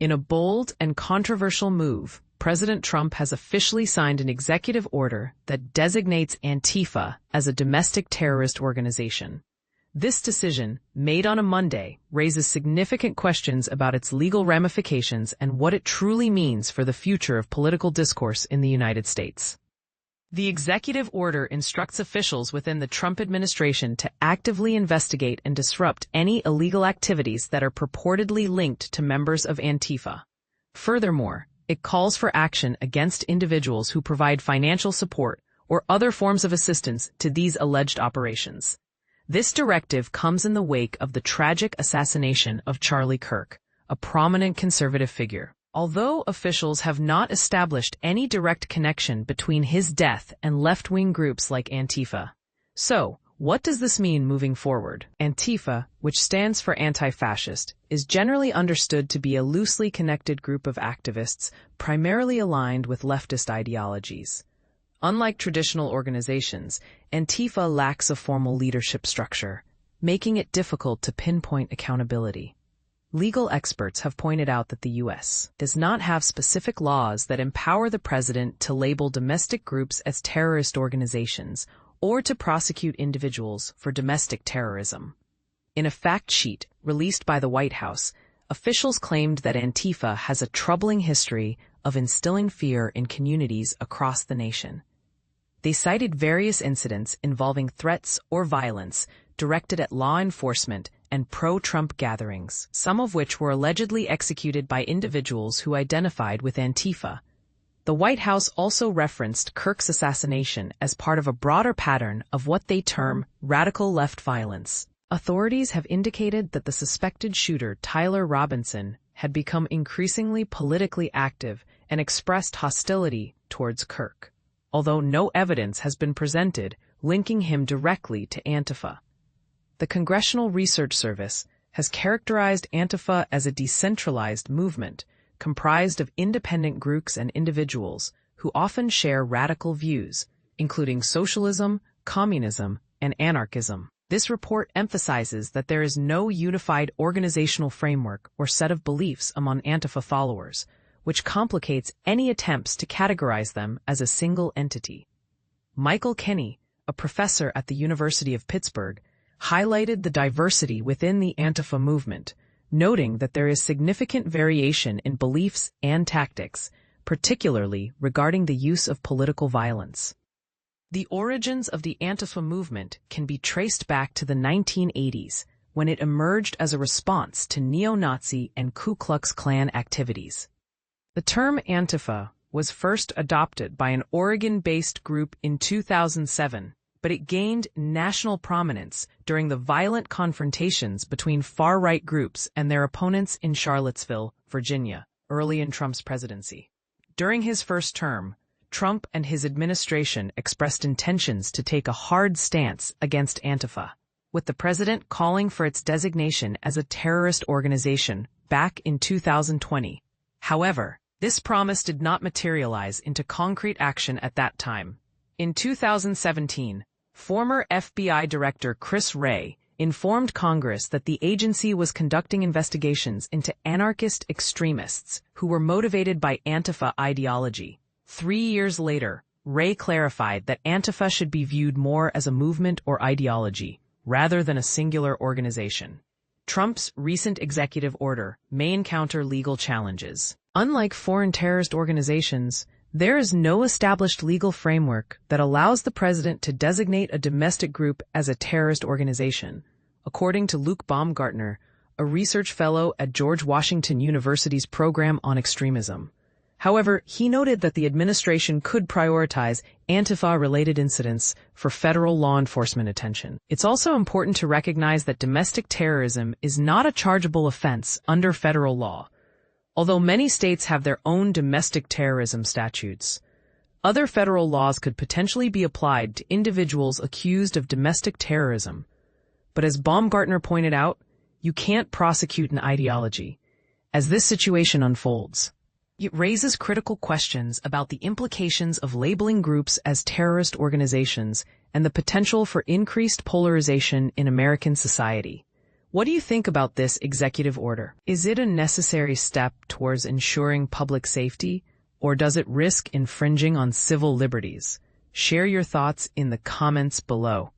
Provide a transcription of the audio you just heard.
In a bold and controversial move, President Trump has officially signed an executive order that designates Antifa as a domestic terrorist organization. This decision, made on a Monday, raises significant questions about its legal ramifications and what it truly means for the future of political discourse in the United States. The executive order instructs officials within the Trump administration to actively investigate and disrupt any illegal activities that are purportedly linked to members of Antifa. Furthermore, it calls for action against individuals who provide financial support or other forms of assistance to these alleged operations. This directive comes in the wake of the tragic assassination of Charlie Kirk, a prominent conservative figure. Although officials have not established any direct connection between his death and left-wing groups like Antifa. So, what does this mean moving forward? Antifa, which stands for anti-fascist, is generally understood to be a loosely connected group of activists primarily aligned with leftist ideologies. Unlike traditional organizations, Antifa lacks a formal leadership structure, making it difficult to pinpoint accountability. Legal experts have pointed out that the U.S. does not have specific laws that empower the president to label domestic groups as terrorist organizations or to prosecute individuals for domestic terrorism. In a fact sheet released by the White House, officials claimed that Antifa has a troubling history of instilling fear in communities across the nation. They cited various incidents involving threats or violence directed at law enforcement and pro-Trump gatherings, some of which were allegedly executed by individuals who identified with Antifa. The White House also referenced Kirk's assassination as part of a broader pattern of what they term radical left violence. Authorities have indicated that the suspected shooter, Tyler Robinson, had become increasingly politically active and expressed hostility towards Kirk, although no evidence has been presented linking him directly to Antifa. The Congressional Research Service has characterized Antifa as a decentralized movement comprised of independent groups and individuals who often share radical views, including socialism, communism, and anarchism. This report emphasizes that there is no unified organizational framework or set of beliefs among Antifa followers, which complicates any attempts to categorize them as a single entity. Michael Kenny, a professor at the University of Pittsburgh, highlighted the diversity within the Antifa movement, noting that there is significant variation in beliefs and tactics, particularly regarding the use of political violence. The origins of the Antifa movement can be traced back to the 1980s, when it emerged as a response to neo-Nazi and Ku Klux Klan activities. The term Antifa was first adopted by an Oregon-based group in 2007, but it gained national prominence during the violent confrontations between far-right groups and their opponents in Charlottesville, Virginia, early in Trump's presidency. During his first term, Trump and his administration expressed intentions to take a hard stance against Antifa, with the president calling for its designation as a terrorist organization back in 2020. However, this promise did not materialize into concrete action at that time. In 2017, former FBI Director Chris Wray informed Congress that the agency was conducting investigations into anarchist extremists who were motivated by Antifa ideology. 3 years later, Wray clarified that Antifa should be viewed more as a movement or ideology, rather than a singular organization. Trump's recent executive order may encounter legal challenges. Unlike foreign terrorist organizations, there is no established legal framework that allows the president to designate a domestic group as a terrorist organization, according to Luke Baumgartner, a research fellow at George Washington University's Program on Extremism. However, he noted that the administration could prioritize Antifa-related incidents for federal law enforcement attention. It's also important to recognize that domestic terrorism is not a chargeable offense under federal law. Although many states have their own domestic terrorism statutes, other federal laws could potentially be applied to individuals accused of domestic terrorism. But as Baumgartner pointed out, you can't prosecute an ideology. As this situation unfolds, it raises critical questions about the implications of labeling groups as terrorist organizations and the potential for increased polarization in American society. What do you think about this executive order? Is it a necessary step towards ensuring public safety, or does it risk infringing on civil liberties? Share your thoughts in the comments below.